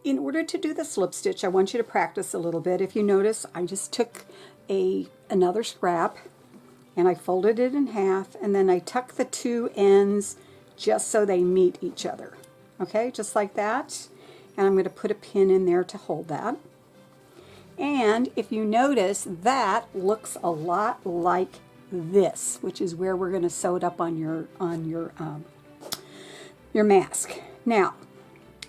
in order to do the slip stitch, I want you to practice a little bit. If you notice, I just took another scrap and I folded it in half, and then I tuck the two ends just so they meet each other. Okay, just like that. And I'm going to put a pin in there to hold that. And if you notice, that looks a lot like this, which is where we're going to sew it up on your mask. Now,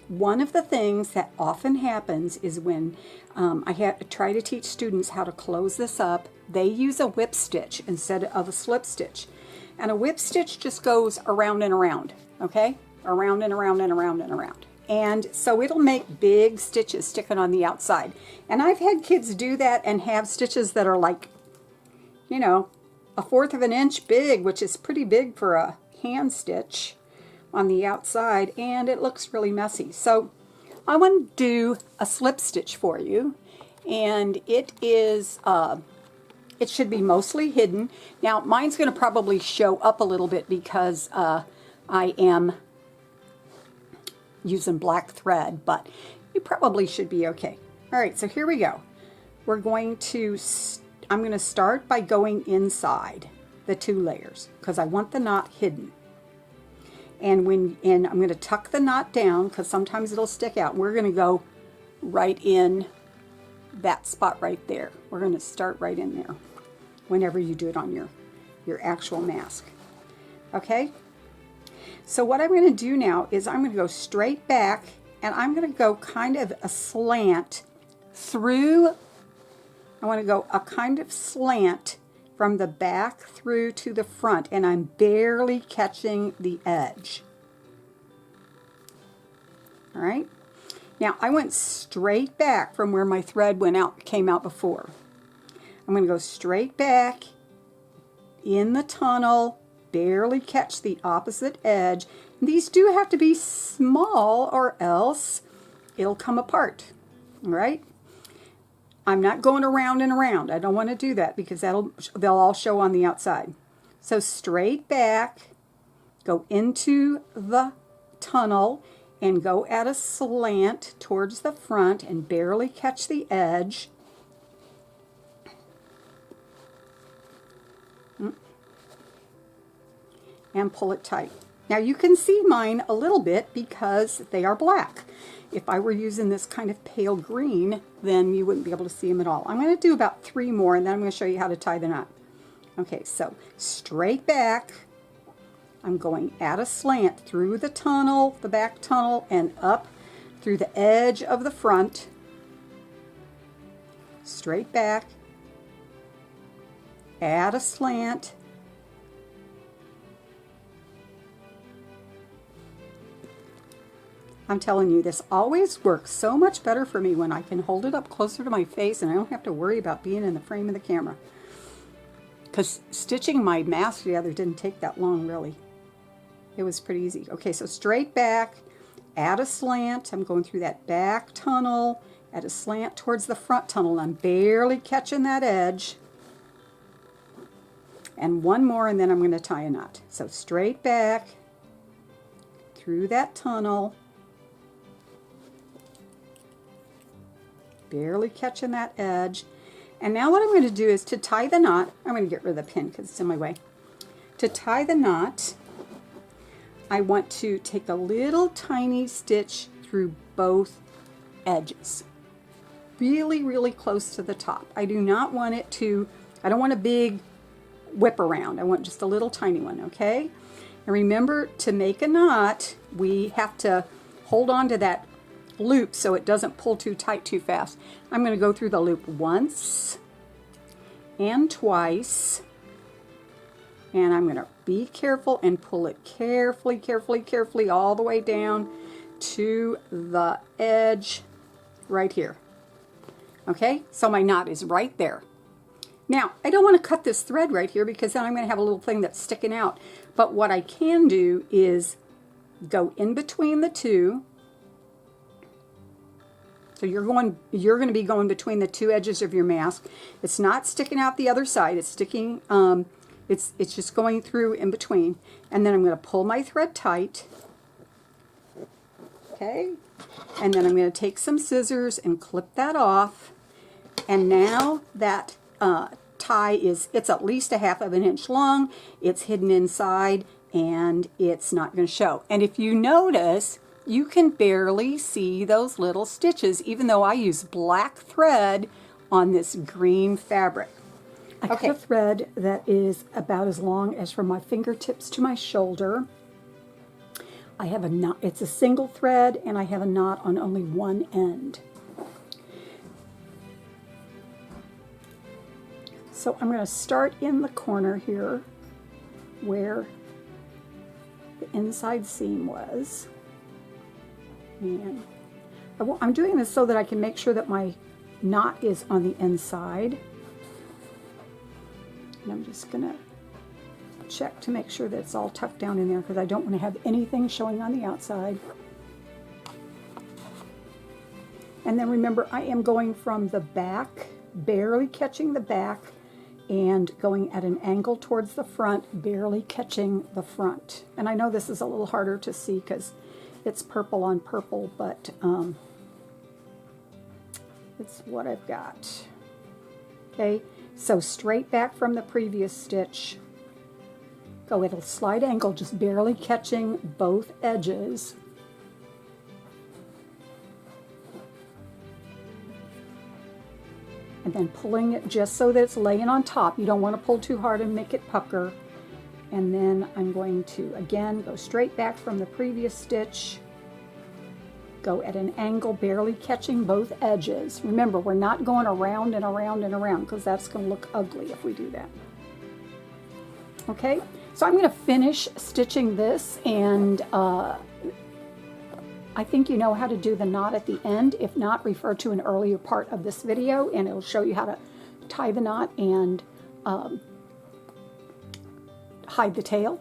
one of the things that often happens is when I try to teach students how to close this up, they use a whip stitch instead of a slip stitch. And a whip stitch just goes around and around, okay? Around and around and around and around. And so it'll make big stitches sticking on the outside. And I've had kids do that and have stitches that are like, you know, 1/4 of an inch big, which is pretty big for a hand stitch on the outside, and it looks really messy. So I want to do a slip stitch for you, and it is it should be mostly hidden. Now mine's going to probably show up a little bit because I am using black thread, but you probably should be okay. All right, so here we go. We're going to I'm going to start by going inside the 2 layers because I want the knot hidden. And I'm going to tuck the knot down because sometimes it'll stick out. We're going to go right in that spot right there. We're going to start right in there whenever you do it on your actual mask. Okay? So what I'm going to do now is I'm going to go straight back, and I'm going to go kind of a slant through. I want to go a kind of slant from the back through to the front, and I'm barely catching the edge. All right. Now I went straight back from where my thread came out before. I'm going to go straight back in the tunnel, barely catch the opposite edge. These do have to be small or else it'll come apart. All right. I'm not going around and around. I don't want to do that because they'll all show on the outside. So straight back, go into the tunnel and go at a slant towards the front and barely catch the edge. And pull it tight. Now you can see mine a little bit because they are black. If I were using this kind of pale green, then you wouldn't be able to see them at all. I'm going to do about 3 more, and then I'm going to show you how to tie the knot. Okay, so straight back. I'm going at a slant through the tunnel, the back tunnel, and up through the edge of the front. Straight back. Add a slant. I'm telling you, this always works so much better for me when I can hold it up closer to my face and I don't have to worry about being in the frame of the camera. Because stitching my mask together didn't take that long, really. It was pretty easy. Okay, so straight back, add a slant. I'm going through that back tunnel, add a slant towards the front tunnel. I'm barely catching that edge. And 1 more, and then I'm going to tie a knot. So straight back, through that tunnel, barely catching that edge. And now what I'm going to do is to tie the knot, I'm going to get rid of the pin because it's in my way. To tie the knot, I want to take a little tiny stitch through both edges. Really, really close to the top. I do not want it to, I don't want a big whip around. I want just a little tiny one, okay? And remember, to make a knot, we have to hold on to that loop so it doesn't pull too tight too fast. I'm going to go through the loop once and twice, and I'm going to be careful and pull it carefully, carefully, carefully all the way down to the edge right here. Okay, so my knot is right there. Now, I don't want to cut this thread right here because then I'm going to have a little thing that's sticking out. But what I can do is go in between the two. So you're going to be going between the 2 edges of your mask. It's not sticking out the other side. It's sticking, it's just going through in between. And then I'm going to pull my thread tight. Okay, and then I'm going to take some scissors and clip that off. And now that tie it's at least 1/2 of an inch long, it's hidden inside, and it's not going to show. And if you notice, you can barely see those little stitches, even though I use black thread on this green fabric. I cut a thread that is about as long as from my fingertips to my shoulder. I have a knot. It's a single thread, and I have a knot on only one end. So I'm going to start in the corner here where the inside seam was. And I'm doing this so that I can make sure that my knot is on the inside. And I'm just going to check to make sure that it's all tucked down in there, because I don't want to have anything showing on the outside. And then remember, I am going from the back, barely catching the back, and going at an angle towards the front, barely catching the front. And I know this is a little harder to see because it's purple on purple, but it's what I've got. Okay, so straight back from the previous stitch, go at a slight angle, just barely catching both edges. And then pulling it just so that it's laying on top. You don't want to pull too hard and make it pucker. And then I'm going to, again, go straight back from the previous stitch, go at an angle, barely catching both edges. Remember, we're not going around and around and around, because that's going to look ugly if we do that. Okay, so I'm going to finish stitching this, and I think you know how to do the knot at the end. If not, refer to an earlier part of this video, and it'll show you how to tie the knot and hide the tail.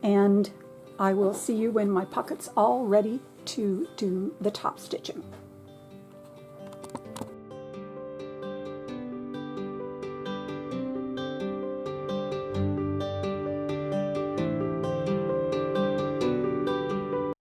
And I will see you when my pocket's all ready to do the top stitching.